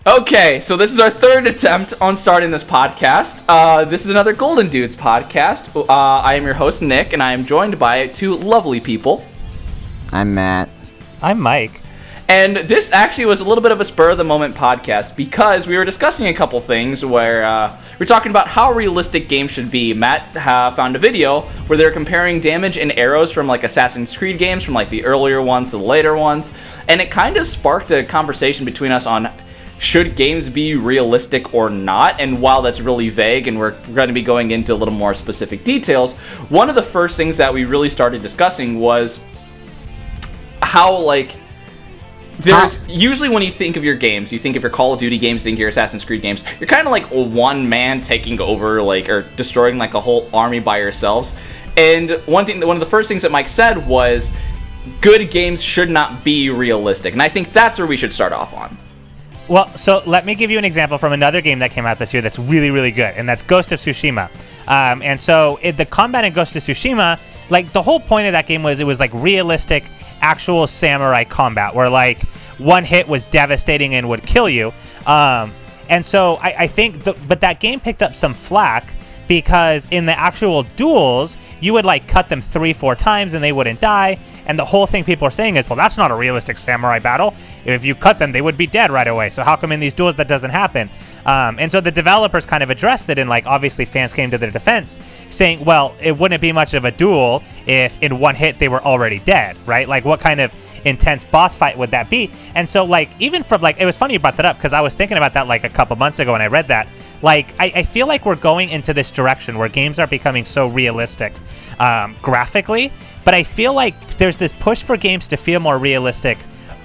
Okay, so this is our third attempt on starting this podcast. This is another GoldenDudez podcast. I am your host, Nick, and I am joined by two lovely people. I'm Matt. I'm Mike. And this actually was a little bit of a spur-of-the-moment podcast because we were discussing a couple things where we were talking about how realistic games should be. Matt found a video where they were comparing damage and arrows from like Assassin's Creed games, from like the earlier ones to the later ones, and it kind of sparked a conversation between us on should games be realistic or not. And while that's really vague and we're going to be going into a little more specific details, one of the first things that we really started discussing was how, like, there's usually when you think of your games, you think of your Call of Duty games, you think of your Assassin's Creed games, you're kind of like one man taking over, like, or destroying like a whole army by yourselves. And one of the first things that Mike said was good games should not be realistic, and I think that's where we should start off on. Well, so let me give you an example from another game that came out this year that's really, really good, and that's Ghost of Tsushima. And so the combat in Ghost of Tsushima, like, the whole point of that game was it was like realistic, actual samurai combat, where like one hit was devastating and would kill you. And so I think, but that game picked up some flack because in the actual duels, you would like cut them 3-4 times and they wouldn't die. And the whole thing people are saying is, well, that's not a realistic samurai battle. If you cut them, they would be dead right away. So how come in these duels that doesn't happen? And so the developers kind of addressed it, and like obviously fans came to their defense, saying, well, it wouldn't be much of a duel if in one hit they were already dead, right? Like, what kind of intense boss fight would that be? And so like, even from like, it was funny you brought that up because I was thinking about that like a couple months ago when I read that. Like, I feel like we're going into this direction where games are becoming so realistic graphically, but I feel like there's this push for games to feel more realistic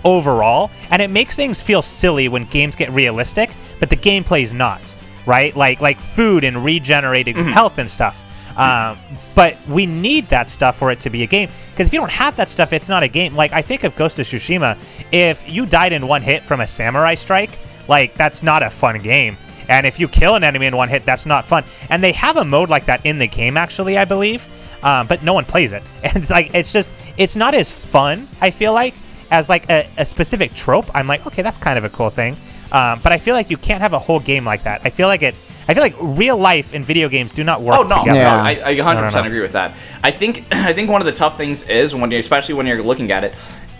overall, and it makes things feel silly when games get realistic, but the gameplay's not, right? Like food and regenerating health and stuff. But we need that stuff for it to be a game, because if you don't have that stuff, it's not a game. Like, I think of Ghost of Tsushima, if you died in one hit from a samurai strike, like, that's not a fun game. And if you kill an enemy in one hit, that's not fun. And they have a mode like that in the game, actually, I believe, but no one plays it. And it's like, it's not as fun, I feel like, as like a specific trope. I'm like, okay, that's kind of a cool thing. But I feel like you can't have a whole game like that. I feel like real life and video games do not work together. No, I 100% agree with that. I think one of the tough things is, especially when you're looking at it,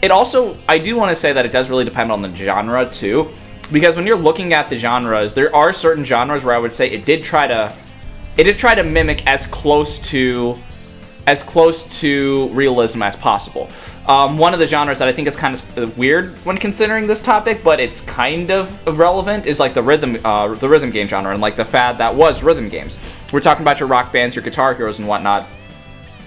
I do want to say that it does really depend on the genre too, because when you're looking at the genres, there are certain genres where I would say it did try to mimic as close to realism as possible. One of the genres that I think is kind of weird when considering this topic, but it's kind of relevant, is like the rhythm game genre, and like the fad that was rhythm games. We're talking about your rock bands, your Guitar Heroes, and whatnot.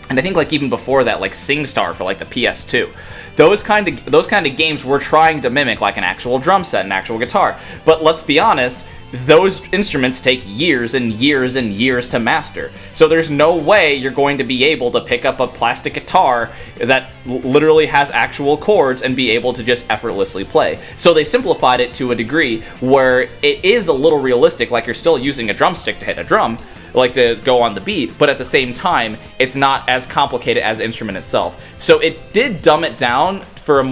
And I think like even before that, like SingStar for like the PS2. Those kind of games were trying to mimic like an actual drum set, an actual guitar. But let's be honest, those instruments take years and years and years to master. So there's no way you're going to be able to pick up a plastic guitar that literally has actual chords and be able to just effortlessly play. So they simplified it to a degree where it is a little realistic, like you're still using a drumstick to hit a drum, like to go on the beat, but at the same time, it's not as complicated as the instrument itself. So it did dumb it down for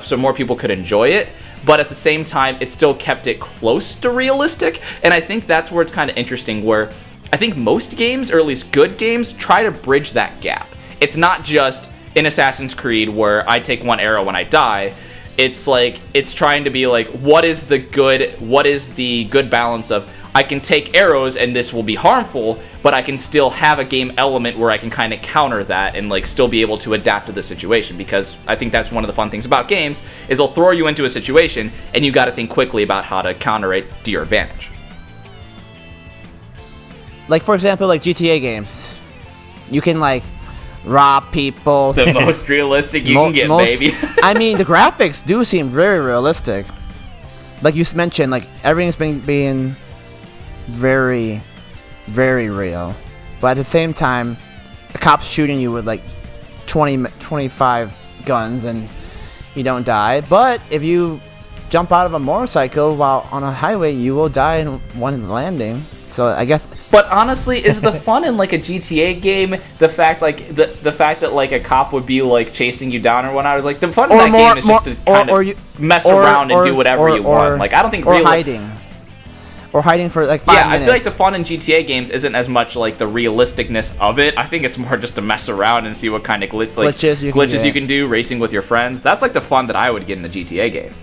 so more people could enjoy it, but at the same time, it still kept it close to realistic. And I think that's where it's kind of interesting, where I think most games, or at least good games, try to bridge that gap. It's not just in Assassin's Creed where I take one arrow when I die. It's like, it's trying to be like, what is the good balance of, I can take arrows and this will be harmful, but I can still have a game element where I can kind of counter that and like still be able to adapt to the situation. Because I think that's one of the fun things about games, is they'll throw you into a situation and you got to think quickly about how to counter it to your advantage. Like, for example, like GTA games, you can like rob people. The most realistic you can get, baby. I mean, the graphics do seem very realistic. Like you mentioned, like everything's being very, very real. But at the same time, a cop's shooting you with like 25 guns and you don't die. But if you jump out of a motorcycle while on a highway, you will die in one landing. So I guess. But honestly, is the fun in like a GTA game the fact like the fact that like a cop would be like chasing you down or whatnot? Like the fun in that game is just to kind of mess around and do whatever you want. Like I don't think hiding. Or hiding for like 5 minutes. I feel like the fun in GTA games isn't as much like the realisticness of it. I think it's more just to mess around and see what kind of glitches you can do, racing with your friends. That's like the fun that I would get in a GTA game.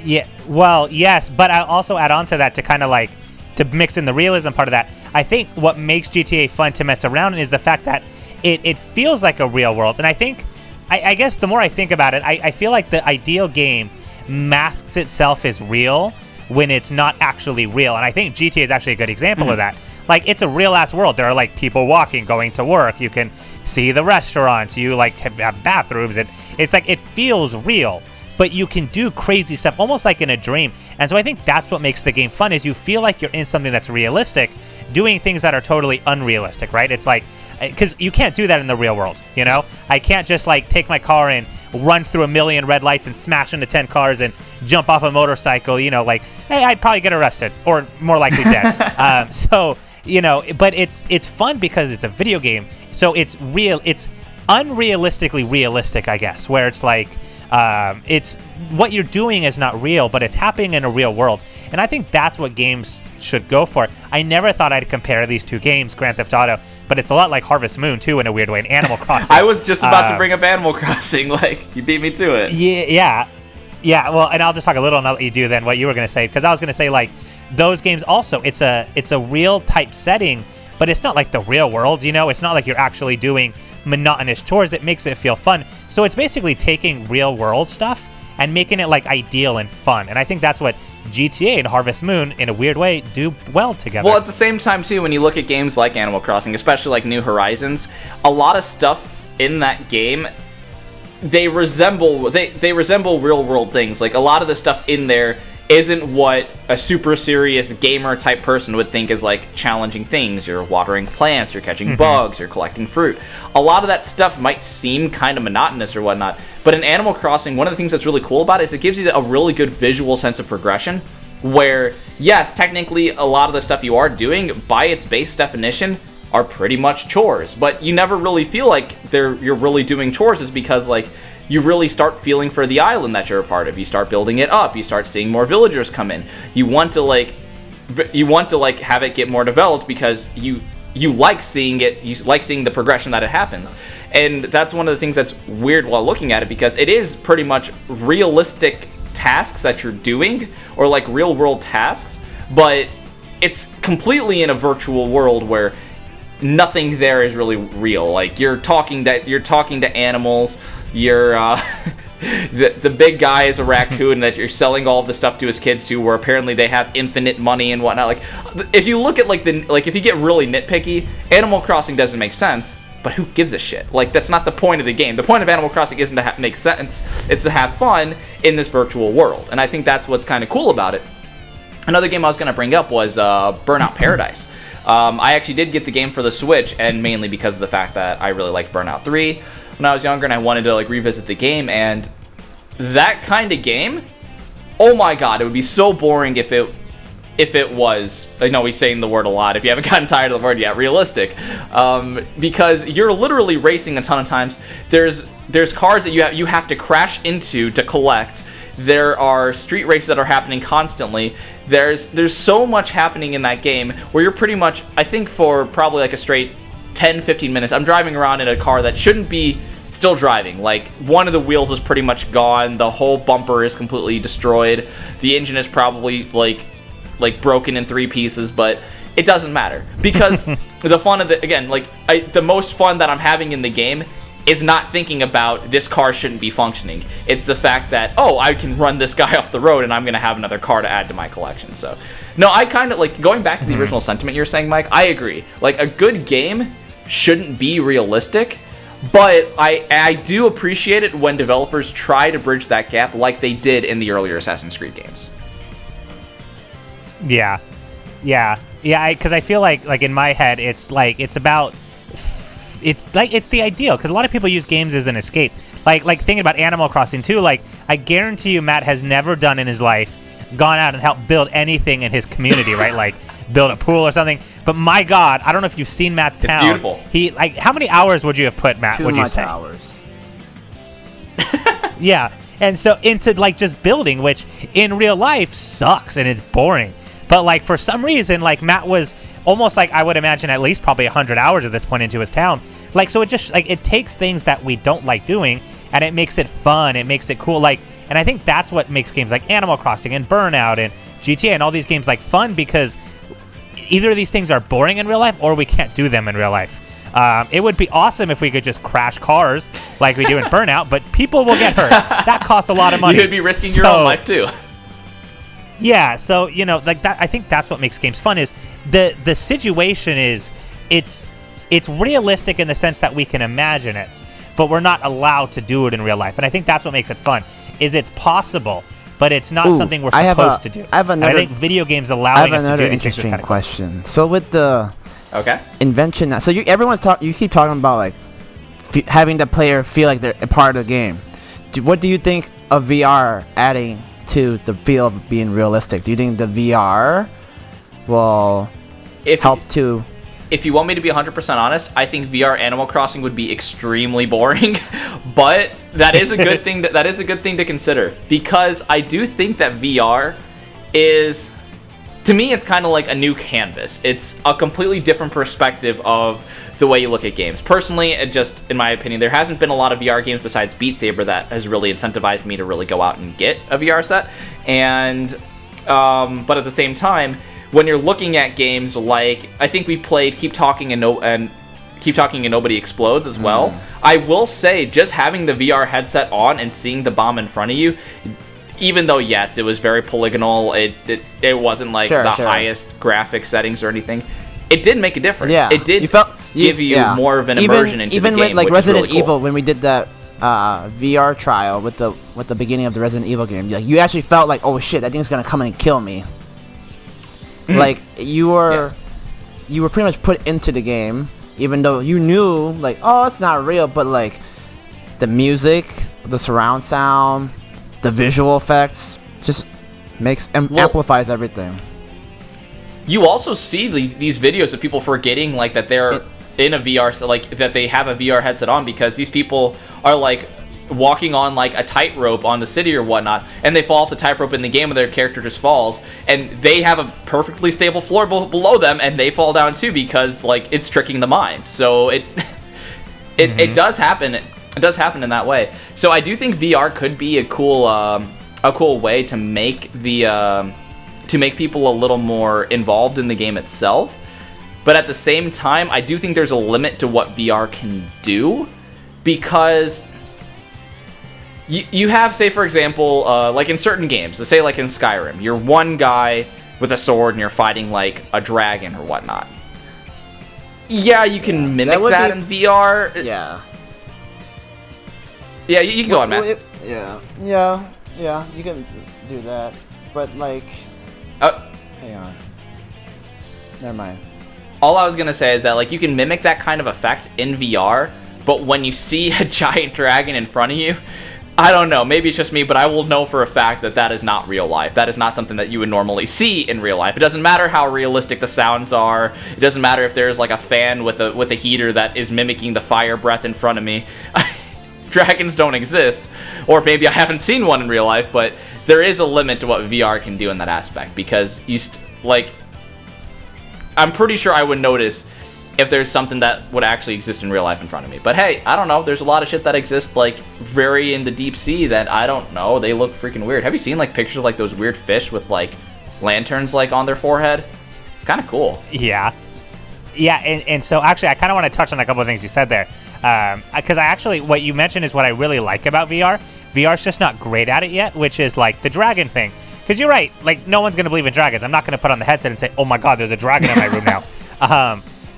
Yeah, well, yes, but I'll also add on to that to kind of like to mix in the realism part of that. I think what makes GTA fun to mess around in is the fact that it feels like a real world. And I think, I guess the more I think about it, I feel like the ideal game masks itself as real when it's not actually real. And I think GTA is actually a good example of that. Like, it's a real-ass world. There are, like, people walking, going to work. You can see the restaurants. You, like, have bathrooms. And it's like, it feels real. But you can do crazy stuff, almost like in a dream. And so I think that's what makes the game fun, is you feel like you're in something that's realistic, doing things that are totally unrealistic, right? It's like, because you can't do that in the real world, you know? I can't just, like, take my car and run through a million red lights and smash into 10 cars and jump off a motorcycle, you know, like, hey, I'd probably get arrested or more likely dead. So, you know, but it's fun because it's a video game. So it's real. It's unrealistically realistic, I guess, where it's like, it's what you're doing is not real, but it's happening in a real world. And I think that's what games should go for. I never thought I'd compare these two games, Grand Theft Auto, but it's a lot like Harvest Moon too, in a weird way, and Animal Crossing. I was just about to bring up Animal Crossing. Like, you beat me to it. Yeah. Well, and I'll just talk a little and I'll let you do then what you were going to say, because I was going to say, like, those games also, it's a real type setting, but it's not like the real world, you know? It's not like you're actually doing monotonous chores. It makes it feel fun. So it's basically taking real world stuff and making it like ideal and fun. And I think that's what GTA and Harvest Moon, in a weird way, do well together. Well, at the same time, too, when you look at games like Animal Crossing, especially like New Horizons, a lot of stuff in that game, they resemble real world things. Like, a lot of the stuff in there isn't what a super serious gamer type person would think is like challenging things. You're watering plants, you're catching bugs, you're collecting fruit. A lot of that stuff might seem kind of monotonous or whatnot, but in Animal Crossing, one of the things that's really cool about it is it gives you a really good visual sense of progression, where, yes, technically a lot of the stuff you are doing, by its base definition, are pretty much chores, but you never really feel like you're really doing chores, is because, like, you really start feeling for the island that you're a part of. You start building it up. You start seeing more villagers come in. You want to have it get more developed because you like seeing it. You like seeing the progression that it happens. And that's one of the things that's weird while looking at it, because it is pretty much realistic tasks that you're doing, or like real world tasks, but it's completely in a virtual world where nothing there is really real. Like, you're talking to animals. You're the big guy is a raccoon that you're selling all of the stuff to his kids to, where apparently they have infinite money and whatnot. Like, if you look at if you get really nitpicky, Animal Crossing doesn't make sense, but who gives a shit? Like, that's not the point of the game. The point of Animal Crossing isn't to make sense. It's to have fun in this virtual world, and I think that's what's kind of cool about it. Another game I was going to bring up was Burnout Paradise. I actually did get the game for the Switch, and mainly because of the fact that I really liked Burnout 3 when I was younger, and I wanted to like revisit the game. And that kind of game, oh my god, it would be so boring if it was, I know he's saying the word a lot, if you haven't gotten tired of the word yet, realistic, because you're literally racing a ton of times. There's cars that you have to crash into to collect. There are street races that are happening constantly. There's so much happening in that game where you're pretty much, I think for probably like a straight 10-15 minutes, I'm driving around in a car that shouldn't be still driving. Like, one of the wheels is pretty much gone. The whole bumper is completely destroyed. The engine is probably like broken in 3 pieces, but it doesn't matter, because the fun of the most fun that I'm having in the game is not thinking about this car shouldn't be functioning. It's the fact that, oh, I can run this guy off the road and I'm going to have another car to add to my collection. So, no, I kind of, like, going back to the original sentiment you're saying, Mike, I agree. Like, a good game shouldn't be realistic, but I do appreciate it when developers try to bridge that gap like they did in the earlier Assassin's Creed games. Yeah, because I feel like in my head, it's the ideal, because a lot of people use games as an escape. Like thinking about Animal Crossing too, like, I guarantee you Matt has never done in his life gone out and helped build anything in his community, right? Like, build a pool or something. But my God, I don't know if you've seen Matt's town. Beautiful. How many hours would you have put, Matt? Would you say? 2 hours. Yeah, and so into like just building, which in real life sucks and it's boring. But like for some reason, like Matt was almost like, I would imagine, at least probably 100 hours at this point into his town. Like, so it just like it takes things that we don't like doing and it makes it fun. It makes it cool. Like, and I think that's what makes games like Animal Crossing and Burnout and GTA and all these games like fun, because either of these things are boring in real life or we can't do them in real life. It would be awesome if we could just crash cars like we do in Burnout, but people will get hurt. That costs a lot of money. You'd be risking your own life too. Yeah, so like that. I think that's what makes games fun. Is the situation is it's realistic in the sense that we can imagine it, but we're not allowed to do it in real life. And I think that's what makes it fun. Is it's possible, but it's not something we're supposed to do. I think video games allowing us to do these things. Interesting question. So with the Okay. invention, so you keep talking about like having the player feel like they're a part of the game. What do you think of VR adding to the feel of being realistic? Do you think the VR will help to? If you want me to be 100% honest, I think VR Animal Crossing would be extremely boring, but that is a good thing. That is a good thing to consider, because I do think that VR is, to me, it's kind of like a new canvas. It's a completely different perspective of the way you look at games. Personally, just in my opinion, there hasn't been a lot of VR games besides Beat Saber that has really incentivized me to really go out and get a VR set. And but at the same time, when you're looking at games like, I think we played Keep Talking and Nobody Explodes as well. I will say, just having the VR headset on and seeing the bomb in front of you, even though yes, it was very polygonal, it wasn't like highest graphic settings or anything. It did make a difference. Yeah. It did give you more of an immersion into the game. Even with like which Resident is really Evil, cool. when we did that VR trial with the beginning of the Resident Evil game, like you actually felt like, oh shit, that thing's gonna come and kill me. Like you were pretty much put into the game, even though you knew like, oh, it's not real, but like the music, the surround sound, the visual effects just amplifies everything. You also see these videos of people forgetting like that they're in a VR, like that they have a VR headset on, because these people are like walking on like a tightrope on the city or whatnot, and they fall off the tightrope in the game and their character just falls, and they have a perfectly stable floor below them and they fall down too, because like it's tricking the mind. So it does happen. It does happen in that way. So I do think VR could be a cool way to make to make people a little more involved in the game itself. But at the same time, I do think there's a limit to what VR can do, because you have, say for example, like in certain games, say like in Skyrim, you're one guy with a sword and you're fighting like a dragon or whatnot. Yeah, you can mimic that in VR. Yeah. Yeah, you can go on, Matt. Yeah, you can do that. But like, hang on. Never mind. All I was gonna say is that like you can mimic that kind of effect in VR, but when you see a giant dragon in front of you, I don't know, maybe it's just me, but I will know for a fact that that is not real life. That is not something that you would normally see in real life. It doesn't matter how realistic the sounds are. It doesn't matter if there's like a fan with a heater that is mimicking the fire breath in front of me. Dragons don't exist, or maybe I haven't seen one in real life, but there is a limit to what VR can do in that aspect, because I'm pretty sure I would notice if there's something that would actually exist in real life in front of me. But hey, I don't know, there's a lot of shit that exists like very in the deep sea that I don't know, they look freaking weird. Have you seen like pictures of like those weird fish with like lanterns like on their forehead? It's kind of cool. Yeah, and so actually I kind of want to touch on a couple of things you said there, because what you mentioned is what I really like about VR. VR's just not great at it yet, which is like the dragon thing. Because you're right, like no one's gonna believe in dragons. I'm not gonna put on the headset and say, oh my god, there's a dragon in my room now.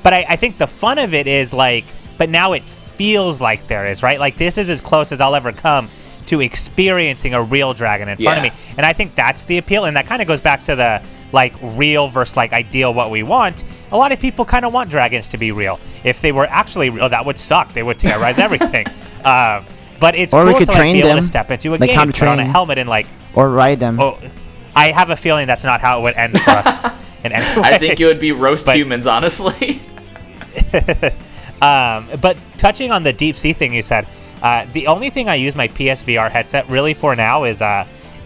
But I think the fun of it is like, but now it feels like there is, right? Like this is as close as I'll ever come to experiencing a real dragon in front of me. And I think that's the appeal. And that kind of goes back to the like real versus like ideal what we want. A lot of people kind of want dragons to be real. If they were actually real, that would suck. They would terrorize everything. But it's or cool we could to like, train be able them, to step into a like game, put on a helmet and like... Or ride them. Oh, I have a feeling that's not how it would end for us. in any way. I think it would be roast humans, honestly. But touching on the deep sea thing you said, the only thing I use my PSVR headset really for now is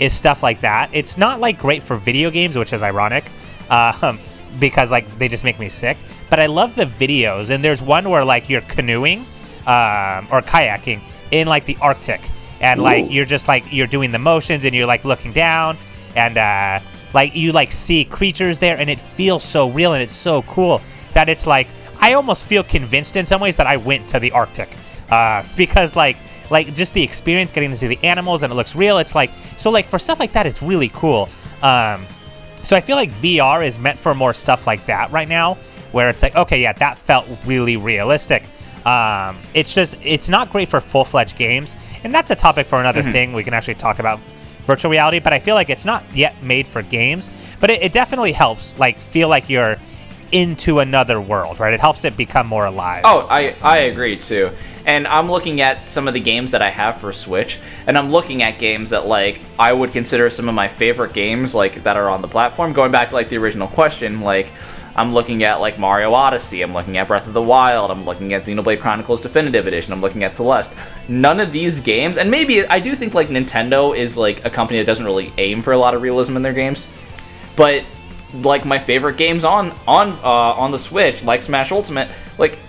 stuff like that. It's not like great for video games, which is ironic, because like they just make me sick. But I love the videos, and there's one where like you're canoeing or kayaking in like the Arctic, and like you're just like you're doing the motions, and you're like looking down, and like you like see creatures there, and it feels so real, and it's so cool that it's like I almost feel convinced in some ways that I went to the Arctic because like just the experience getting to see the animals, and it looks real. It's like so like for stuff like that, it's really cool. So I feel like VR is meant for more stuff like that right now, where it's like, okay, yeah, that felt really realistic. It's not great for full-fledged games, and that's a topic for another thing. We can actually talk about virtual reality, but I feel like it's not yet made for games, but it definitely helps like feel like you're into another world, right? It helps it become more alive. Oh, I agree too. And I'm looking at some of the games that I have for Switch, and I'm looking at games that like I would consider some of my favorite games like that are on the platform. Going back to like the original question, like I'm looking at like Mario Odyssey, I'm looking at Breath of the Wild, I'm looking at Xenoblade Chronicles Definitive Edition, I'm looking at Celeste. None of these games, and maybe I do think like Nintendo is like a company that doesn't really aim for a lot of realism in their games, but like my favorite games on the Switch, like Smash Ultimate, like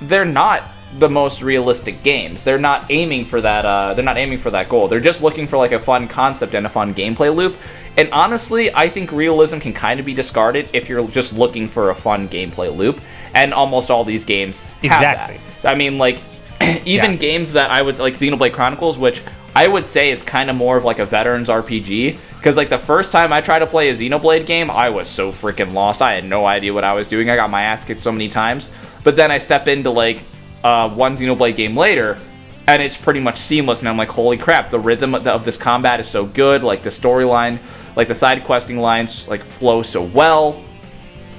they're not the most realistic games. They're not aiming for that. They're not aiming for that goal. They're just looking for like a fun concept and a fun gameplay loop. And honestly, I think realism can kind of be discarded if you're just looking for a fun gameplay loop. And almost all these games have that. I mean, like even games that I would like Xenoblade Chronicles, which I would say is kind of more of like a veterans RPG. Because like the first time I tried to play a Xenoblade game, I was so freaking lost. I had no idea what I was doing. I got my ass kicked so many times. But then I step into like one Xenoblade game later, and it's pretty much seamless, and I'm like, holy crap, the rhythm of this combat is so good, like the storyline, like the side questing lines, like flow so well,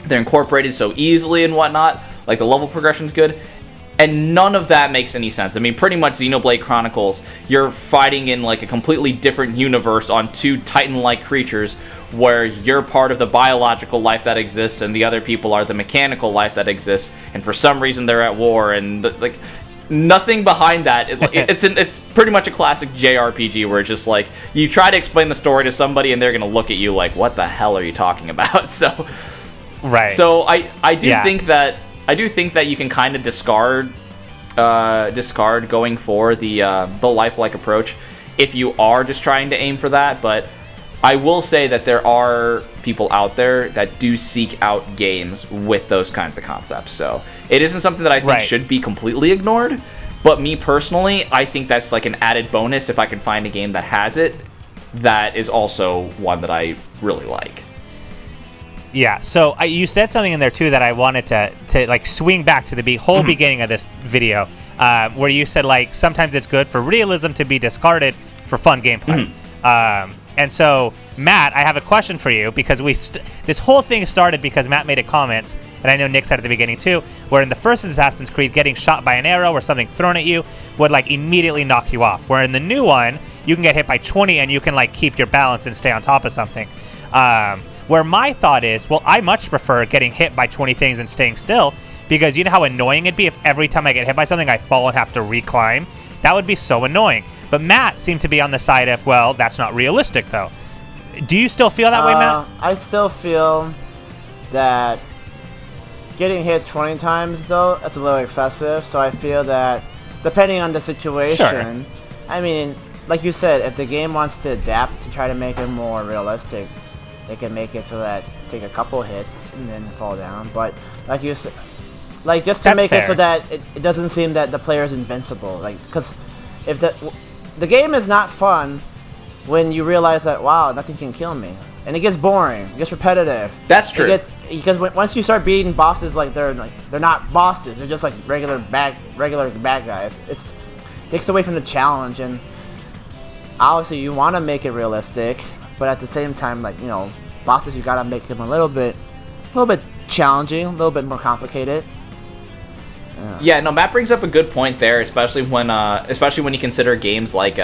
they're incorporated so easily and whatnot, like the level progression's good, and none of that makes any sense. I mean, pretty much Xenoblade Chronicles, you're fighting in like a completely different universe on two Titan-like creatures, where you're part of the biological life that exists and the other people are the mechanical life that exists, and for some reason they're at war, and like nothing behind that. It's pretty much a classic JRPG where it's just like you try to explain the story to somebody and they're gonna look at you like, what the hell are you talking about? So I do think that you can kind of discard going for the lifelike approach if you are just trying to aim for that. But I will say that there are people out there that do seek out games with those kinds of concepts. So it isn't something that I think should be completely ignored. But me personally, I think that's like an added bonus if I can find a game that has it. That is also one that I really like. Yeah, so you said something in there too that I wanted to like swing back to the whole beginning of this video, where you said like sometimes it's good for realism to be discarded for fun gameplay. And so, Matt, I have a question for you, because this whole thing started because Matt made a comment, and I know Nick said at the beginning too, where in the first Assassin's Creed, getting shot by an arrow or something thrown at you would like immediately knock you off. Where in the new one, you can get hit by 20 and you can like keep your balance and stay on top of something. Where my thought is, well, I much prefer getting hit by 20 things and staying still, because you know how annoying it'd be if every time I get hit by something I fall and have to reclimb? That would be so annoying. But Matt seemed to be on the side of, well, that's not realistic, though. Do you still feel that way, Matt? I still feel that getting hit 20 times, though, that's a little excessive. So I feel that, depending on the situation, I mean, like you said, if the game wants to adapt to try to make it more realistic, they can make it so that take a couple hits and then fall down. But like you said, like just to make it so that it doesn't seem that the player is invincible. Like, because if the game is not fun when you realize that, wow, nothing can kill me, and it gets boring, it gets repetitive. That's true. Because once you start beating bosses, they're not bosses, they're just like regular bad guys. It takes away from the challenge, and obviously you want to make it realistic, but at the same time, like, you know, bosses, you gotta make them a little bit challenging, a little bit more complicated. Yeah, no, Matt brings up a good point there, especially when you consider games like,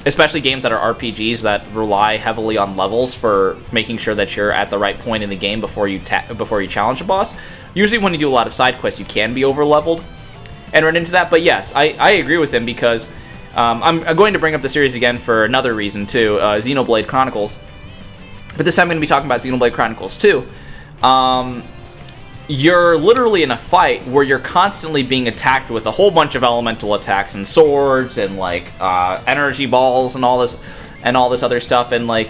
especially games that are RPGs that rely heavily on levels for making sure that you're at the right point in the game before you challenge a boss. Usually, when you do a lot of side quests, you can be over leveled and run into that. But yes, I agree with him because I'm going to bring up the series again for another reason too, Xenoblade Chronicles. But this time I'm going to be talking about Xenoblade Chronicles 2. You're literally in a fight where you're constantly being attacked with a whole bunch of elemental attacks and swords and like energy balls and all this other stuff, and like,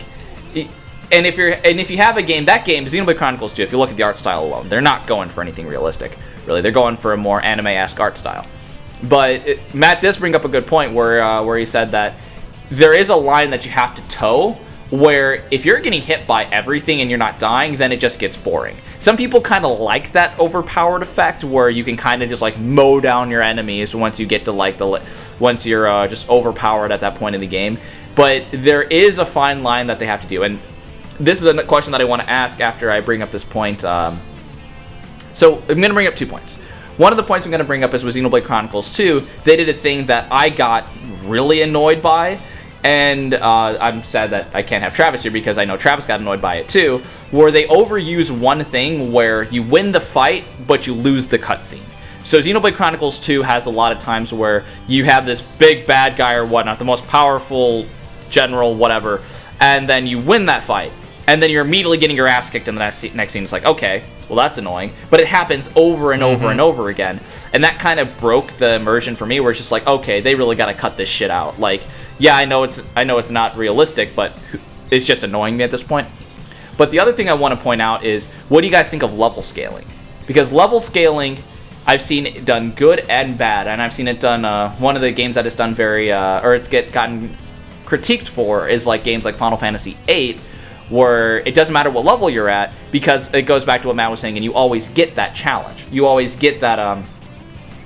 and if you have a game, Xenoblade Chronicles 2, if you look at the art style alone, they're not going for anything realistic, really. They're going for a more anime-esque art style. But Matt does bring up a good point where he said that there is a line that you have to toe, where if you're getting hit by everything and you're not dying, then it just gets boring. Some people kind of like that overpowered effect where you can kind of just like mow down your enemies once you get to like once you're just overpowered at that point in the game. But there is a fine line that they have to do, and this is a question that I want to ask after I bring up this point. So I'm going to bring up 2 points. One of the points I'm going to bring up is with Xenoblade Chronicles 2, they did a thing that I got really annoyed by. And I'm sad that I can't have Travis here because I know Travis got annoyed by it too, where they overuse one thing where you win the fight, but you lose the cutscene. So Xenoblade Chronicles 2 has a lot of times where you have this big bad guy or whatnot, the most powerful general, whatever, and then you win that fight. And then you're immediately getting your ass kicked in the next scene. It's like, okay, well, that's annoying. But it happens over and over and over again. And that kind of broke the immersion for me, where it's just like, okay, they really got to cut this shit out. Like, yeah, I know it's not realistic, but it's just annoying me at this point. But the other thing I want to point out is, what do you guys think of level scaling? Because level scaling, I've seen it done good and bad. And I've seen it done, one of the games that it's done gotten critiqued for is like games like Final Fantasy VIII, where it doesn't matter what level you're at, because it goes back to what Matt was saying, and you always get that challenge. You always get that,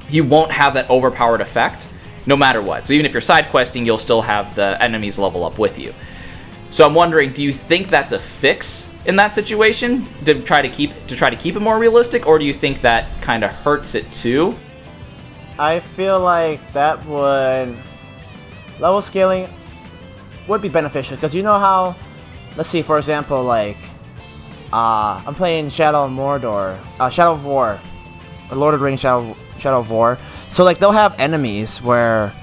you won't have that overpowered effect, no matter what. So even if you're side questing, you'll still have the enemies level up with you. So I'm wondering, do you think that's a fix in that situation, to try to keep it more realistic, or do you think that kind of hurts it too? I feel like that level scaling would be beneficial, because you know how, let's see, for example, like, I'm playing Shadow of War, Lord of the Rings Shadow of War. So, like, they'll have enemies where,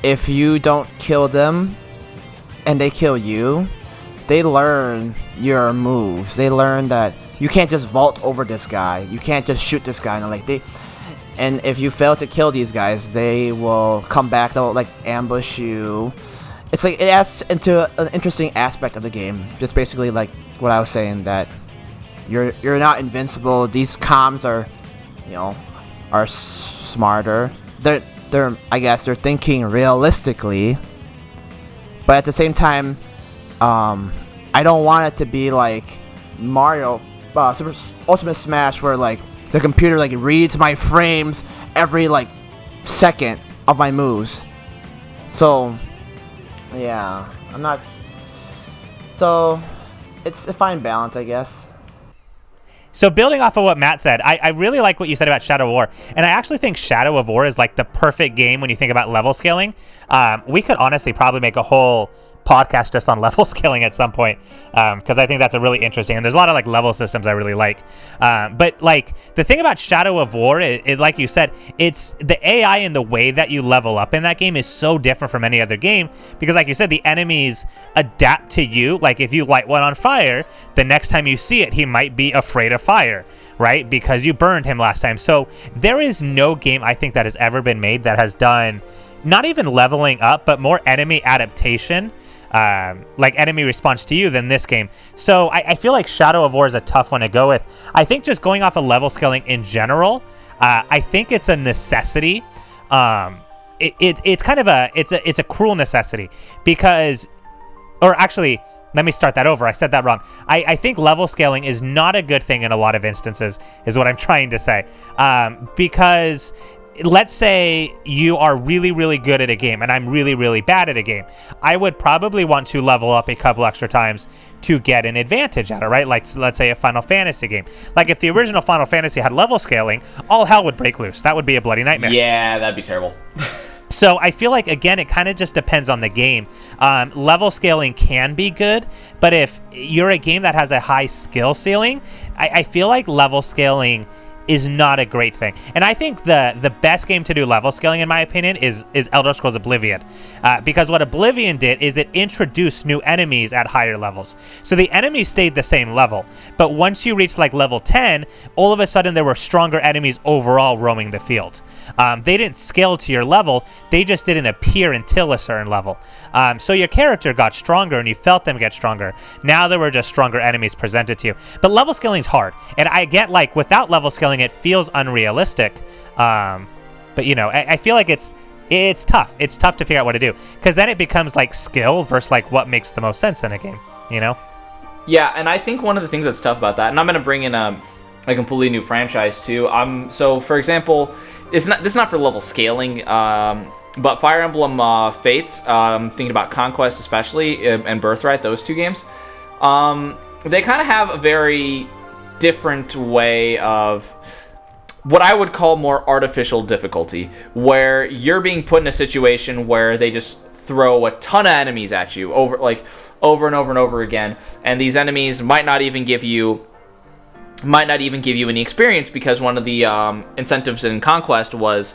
if you don't kill them, and they kill you, they learn your moves. They learn that you can't just vault over this guy. You can't just shoot this guy. And if you fail to kill these guys, they will come back. They'll, like, ambush you. It's like, it adds into an interesting aspect of the game. Just basically like what I was saying, that you're not invincible. These comms are smarter. I guess they're thinking realistically. But at the same time, I don't want it to be like Mario Super Ultimate Smash, where like the computer like reads my frames every like second of my moves. So yeah, I'm not. So it's a fine balance, I guess. So building off of what Matt said, I really like what you said about Shadow of War. And I actually think Shadow of War is like the perfect game when you think about level scaling. We could honestly probably make a whole podcast just on level scaling at some point, because I think that's a really interesting, and there's a lot of like level systems I really like. But like the thing about Shadow of War, it like you said, it's the AI and the way that you level up in that game is so different from any other game, because like you said, the enemies adapt to you. Like if you light one on fire, the next time you see it, he might be afraid of fire, right? Because you burned him last time. So there is no game I think that has ever been made that has done not even leveling up, but more enemy adaptation, like enemy response to you, than this game. So I feel like Shadow of War is a tough one to go with. I think just going off of level scaling in general, I think it's a necessity. It's kind of a cruel necessity, because, or actually, let me start that over. I said that wrong. I think level scaling is not a good thing in a lot of instances, is what I'm trying to say, because let's say you are really, really good at a game and I'm really, really bad at a game. I would probably want to level up a couple extra times to get an advantage at it, right? Like, let's say a Final Fantasy game. Like, if the original Final Fantasy had level scaling, all hell would break loose. That would be a bloody nightmare. Yeah, that'd be terrible. So I feel like, again, it kind of just depends on the game. Level scaling can be good, but if you're a game that has a high skill ceiling, I feel like level scaling is not a great thing. And I think the best game to do level scaling, in my opinion, is Elder Scrolls Oblivion. Because what Oblivion did is it introduced new enemies at higher levels. So the enemies stayed the same level, but once you reached like level 10, all of a sudden there were stronger enemies overall roaming the field. They didn't scale to your level, they just didn't appear until a certain level. So your character got stronger and you felt them get stronger. Now there were just stronger enemies presented to you. But level scaling is hard. And I get, like, without level scaling, it feels unrealistic. But, you know, I feel like it's tough. It's tough to figure out what to do. Because then it becomes, like, skill versus, like, what makes the most sense in a game, you know? Yeah, and I think one of the things that's tough about that, and I'm going to bring in a completely new franchise, too. So, for example, this is not for level scaling, but Fire Emblem Fates, thinking about Conquest especially, and Birthright, those two games, they kind of have a very different way of what I would call more artificial difficulty, where you're being put in a situation where they just throw a ton of enemies at you over and over again, and these enemies might not even give you any experience, because one of the incentives in Conquest was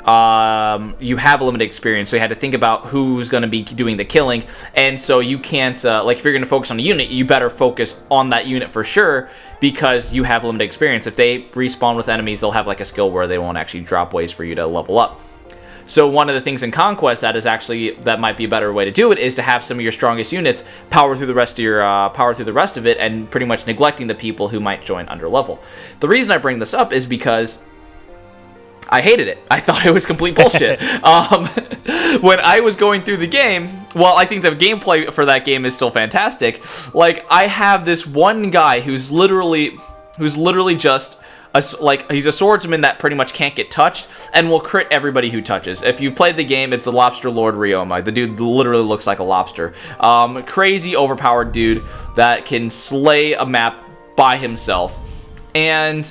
you have a limited experience, so you had to think about who's going to be doing the killing, and so you can't, like, if you're going to focus on a unit, you better focus on that unit for sure, because you have limited experience. If they respawn with enemies, they'll have, like, a skill where they won't actually drop ways for you to level up. So one of the things in Conquest that might be a better way to do it is to have some of your strongest units power through the rest of it, and pretty much neglecting the people who might join under level. The reason I bring this up is because I hated it. I thought it was complete bullshit. When I was going through the game, well, I think the gameplay for that game is still fantastic. Like, I have this one guy who's literally just he's a swordsman that pretty much can't get touched and will crit everybody who touches. If you played the game, it's the Lobster Lord Ryoma. The dude literally looks like a lobster. Crazy overpowered dude that can slay a map by himself. And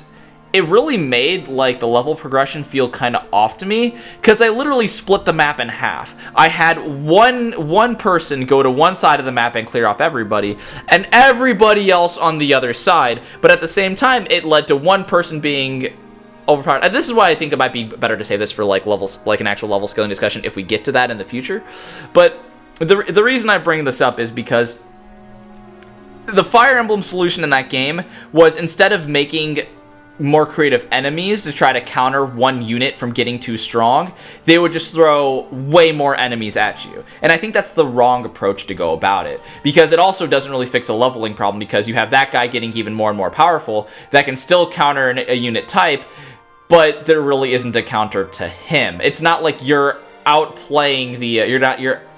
it really made, like, the level progression feel kind of off to me, because I literally split the map in half. I had one person go to one side of the map and clear off everybody, and everybody else on the other side, but at the same time, it led to one person being overpowered. And this is why I think it might be better to save this for, like, levels, like an actual level scaling discussion if we get to that in the future. But the reason I bring this up is because the Fire Emblem solution in that game was, instead of making more creative enemies to try to counter one unit from getting too strong, they would just throw way more enemies at you. And I think that's the wrong approach to go about it, because it also doesn't really fix a leveling problem, because you have that guy getting even more and more powerful that can still counter a unit type, but there really isn't a counter to him. It's not like you're outplaying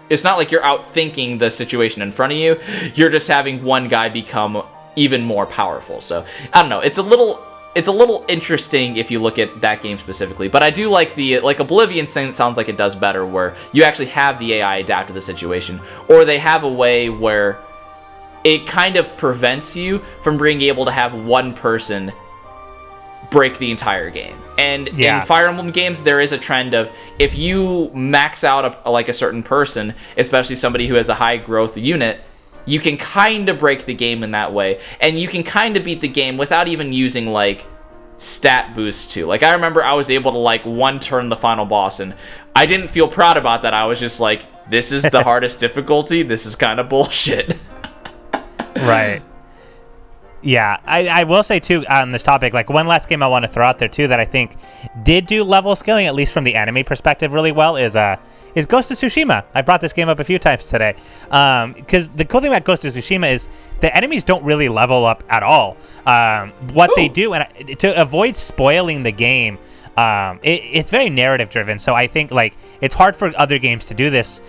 it's not like you're outthinking the situation in front of you. You're just having one guy become even more powerful. So I don't know, it's a little interesting if you look at that game specifically, but I do like Oblivion sounds like it does better, where you actually have the AI adapt to the situation, or they have a way where it kind of prevents you from being able to have one person break the entire game. And in Fire Emblem games, there is a trend of, if you max out a certain person, especially somebody who has a high growth unit, you can kind of break the game in that way, and you can kind of beat the game without even using, like, stat boosts too. Like, I remember I was able to, like, one turn the final boss, and I didn't feel proud about that. I was just like, this is the hardest difficulty, this is kind of bullshit. Right. Yeah, I will say, too, on this topic, like, one last game I want to throw out there, too, that I think did do level scaling, at least from the anime perspective, really well, is Ghost of Tsushima. I brought this game up a few times today. Because the cool thing about Ghost of Tsushima is the enemies don't really level up at all. What they do, and to avoid spoiling the game, it's very narrative driven, so I think, like, it's hard for other games to do this.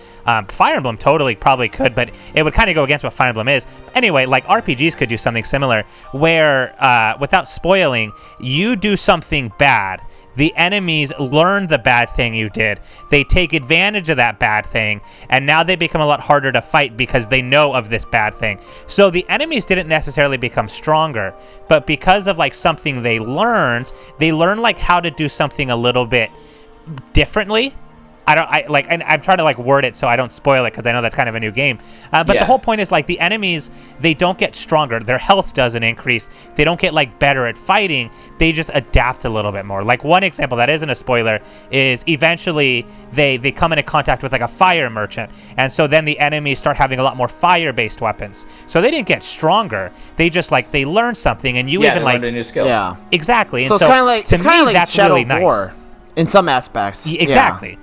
Fire Emblem probably could, but it would kind of go against what Fire Emblem is. Anyway, like, RPGs could do something similar, where without spoiling, you do something bad, the enemies learn the bad thing you did. They take advantage of that bad thing, and now they become a lot harder to fight because they know of this bad thing. So the enemies didn't necessarily become stronger, but because of like something they learn like how to do something a little bit differently. I'm trying to like word it so I don't spoil it because I know that's kind of a new game. But the whole point is like the enemies, they don't get stronger. Their health doesn't increase. They don't get like better at fighting. They just adapt a little bit more. Like one example that isn't a spoiler is eventually they come into contact with like a fire merchant. And so then the enemies start having a lot more fire-based weapons. So they didn't get stronger. They just like, they learned something and you even like... a new skill. Yeah. Exactly. So and it's kind of like, to me, that's Shadow really of War nice. in some aspects. Exactly. Yeah.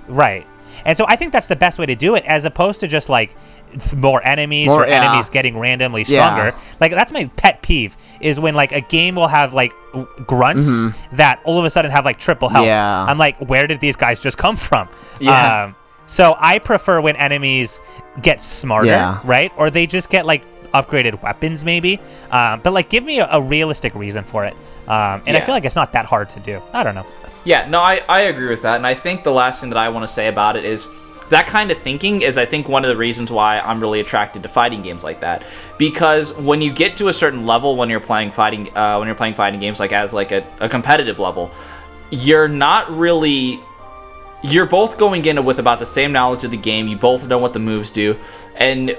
Right. And so I think that's the best way to do it, as opposed to just like more enemies or enemies getting randomly stronger. Yeah. Like that's my pet peeve is when like a game will have like grunts that all of a sudden have like triple health. Yeah. I'm like, where did these guys just come from? Yeah. So I prefer when enemies get smarter, Yeah. right? Or they just get like upgraded weapons maybe. But like give me a realistic reason for it. And I feel like it's not that hard to do. I don't know. Yeah, no, I agree with that. And I think the last thing that I want to say about it is that kind of thinking is, I think, one of the reasons why I'm really attracted to fighting games like that. Because when you get to a certain level when you're playing fighting games, like as like a competitive level, you're both going in with about the same knowledge of the game. You both know what the moves do, and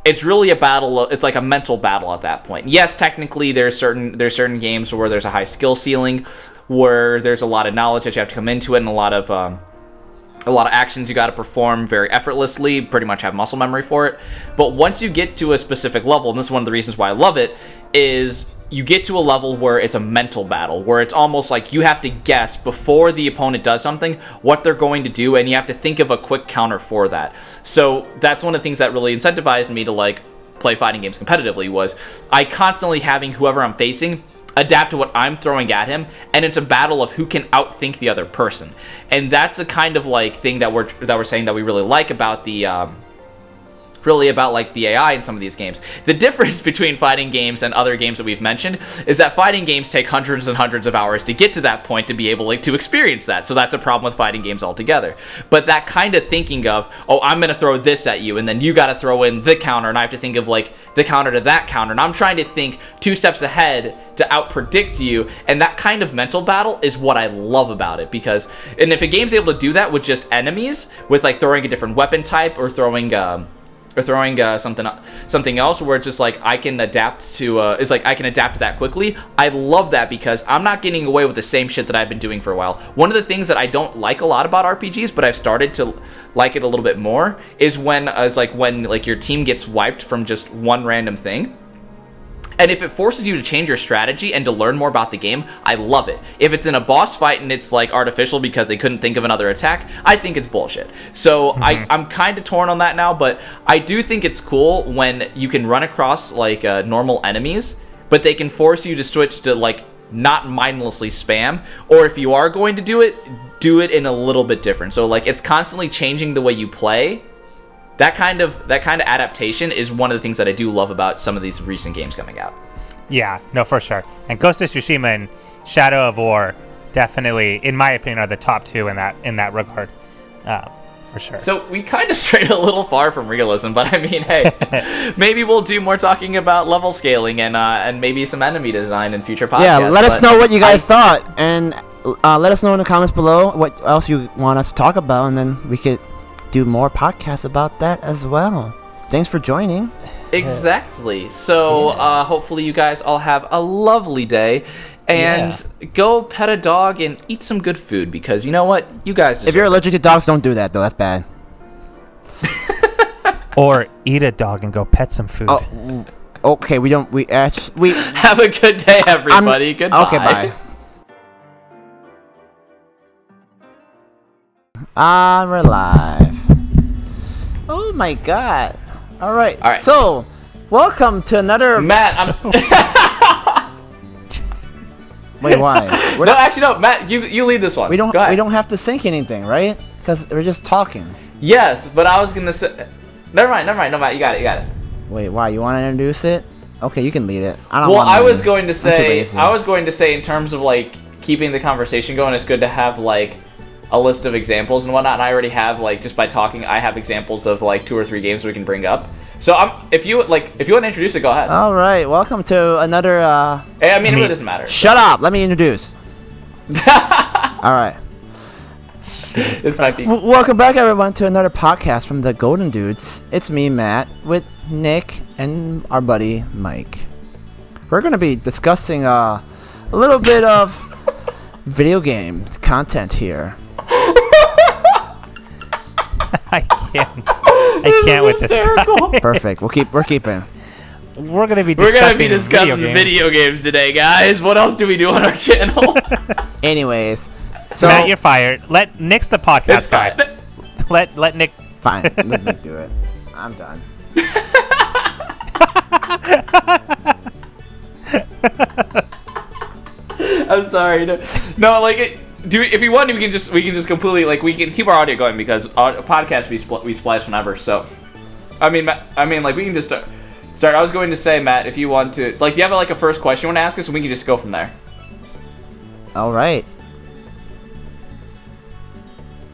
it's really a battle. It's like a mental battle at that point. Yes, technically there's certain games where there's a high skill ceiling, where there's a lot of knowledge that you have to come into it, and a lot of actions you got to perform very effortlessly, pretty much have muscle memory for it. But once you get to a specific level, and this is one of the reasons why I love it, is you get to a level where it's a mental battle, where it's almost like you have to guess before the opponent does something what they're going to do, and you have to think of a quick counter for that. So that's one of the things that really incentivized me to like play fighting games competitively, was I constantly having whoever I'm facing adapt to what I'm throwing at him, and it's a battle of who can outthink the other person. And that's the kind of like thing that we're saying that we really like about the like the AI in some of these games. The difference between fighting games and other games that we've mentioned is that fighting games take hundreds and hundreds of hours to get to that point to be able like to experience that. So that's a problem with fighting games altogether. But that kind of thinking of, oh, I'm going to throw this at you, and then you got to throw in the counter, and I have to think of like the counter to that counter, and I'm trying to think 2 steps ahead to outpredict you, and that kind of mental battle is what I love about it. And if a game's able to do that with just enemies, with like throwing a different weapon type or throwing something else, where it's just like I can adapt to I can adapt to that quickly. I love that because I'm not getting away with the same shit that I've been doing for a while. One of the things that I don't like a lot about RPGs, but I've started to like it a little bit more, is when your team gets wiped from just one random thing. And if it forces you to change your strategy and to learn more about the game, I love it. If it's in a boss fight and it's like artificial because they couldn't think of another attack, I think it's bullshit. So I'm kind of torn on that now, but I do think it's cool when you can run across like normal enemies, but they can force you to switch to like not mindlessly spam, or if you are going to do it in a little bit different. So like it's constantly changing the way you play. That kind of adaptation is one of the things that I do love about some of these recent games coming out. Yeah, no, for sure. And Ghost of Tsushima and Shadow of War definitely, in my opinion, are the top 2 in that regard, for sure. So we kind of strayed a little far from realism, but I mean, hey, maybe we'll do more talking about level scaling and maybe some enemy design in future podcasts. Yeah, let us know what you guys thought, and let us know in the comments below what else you want us to talk about, and then we could do more podcasts about that as well. Thanks for joining. Exactly. So hopefully you guys all have a lovely day, and go pet a dog and eat some good food, because you know what, you guys if you're allergic to dogs, don't do that though. That's bad. Or eat a dog and go pet some food. Oh, okay. We have a good day, everybody. Goodbye. Okay, bye. We're live. Oh my god. All right. So, welcome to another... Matt, Wait, why? No, Matt, you lead this one. We don't have to sync anything, right? Because we're just talking. Yes, but I was going to say... Never mind. No, Matt, you got it. Wait, why? You want to introduce it? Okay, you can lead it. I was going to say in terms of like keeping the conversation going, it's good to have like a list of examples and whatnot. And I already have like just by talking, I have examples of like 2 or 3 games we can bring up. So if you want to introduce it, go ahead. All right, welcome to another. Hey, I mean, it really doesn't matter. Shut up. Let me introduce. All right. It's my thing. Welcome back, everyone, to another podcast from the GoldenDudez. It's me, Matt, with Nick and our buddy Mike. We're going to be discussing a little bit of video game content here. I can't with this guy. Perfect. We're keeping. We're gonna be discussing video games today, guys. What else do we do on our channel? Anyways, so Matt, you're fired. Let Nick's the podcast guy. Let Nick. Fine. Let Nick do it. I'm done. I'm sorry. No, like. If you want, we can just completely we can keep our audio going because our podcast we splice whenever. So, I mean we can just start. I was going to say, Matt, if you want to do you have a first question you want to ask us, and we can just go from there. All right.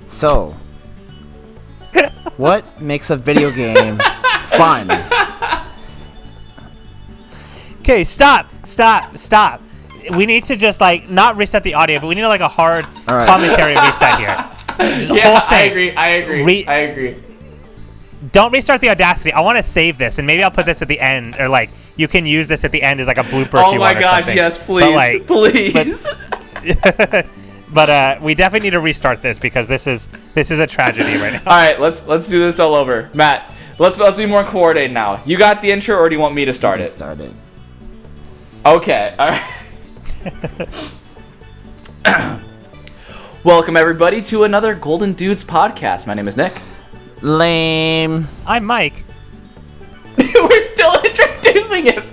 So, what makes a video game fun? Okay, stop. We need to just not reset the audio, but we need a hard commentary reset here. I agree. Don't restart the Audacity. I want to save this, and maybe I'll put this at the end, or you can use this at the end as a blooper if you want or something. Yes, please, please. But we definitely need to restart this because this is a tragedy right now. All right, let's do this all over, Matt. Let's be more coordinated now. You got the intro, or do you want me to start it? Start it. Okay. All right. Welcome everybody to another GoldenDudez podcast. My name is Nick. Lame. I'm Mike. We're still introducing him.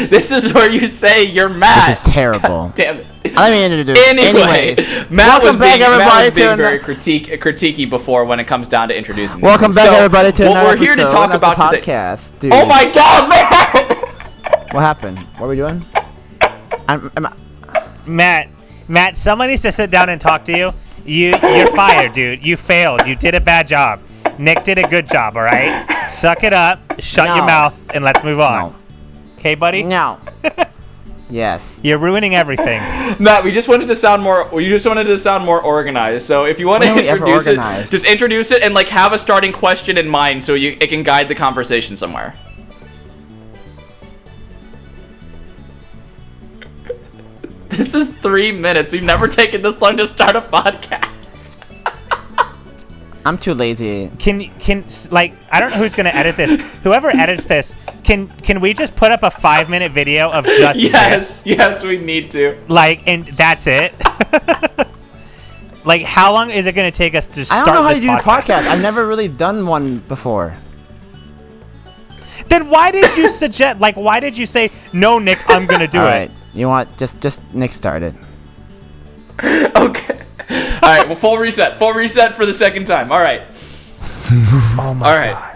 This is where you say you're Matt. This is terrible. Damn it. Let me introduce. Anyways, Matt welcome was back, everybody, Matt was being very critiquey before when it comes down to introducing. Welcome back, everybody, to another we're here to talk about the podcast. Dude. Oh my God, man! What happened? What are we doing? Matt, someone needs to sit down and talk to you. You're fired, dude. You failed. You did a bad job. Nick did a good job, all right? Suck it up, shut your mouth, and let's move on. Okay, buddy? No. Yes. You're ruining everything. Matt, we just wanted to sound more organized. So if you want to introduce it, just introduce it and have a starting question in mind so it can guide the conversation somewhere. This is 3 minutes. We've never taken this long to start a podcast. I'm too lazy. Can I don't know who's gonna edit this. Whoever edits this, can we just put up a 5-minute video of just this? Yes, we need to. And that's it. How long is it gonna take us to start? I don't know how this you do podcasts. I've never really done one before. Then why did you suggest? Why did you say no, Nick? I'm gonna do All it. right. You want just Nick started. Okay. All right. Well, full reset for the second time. All right. Oh my God.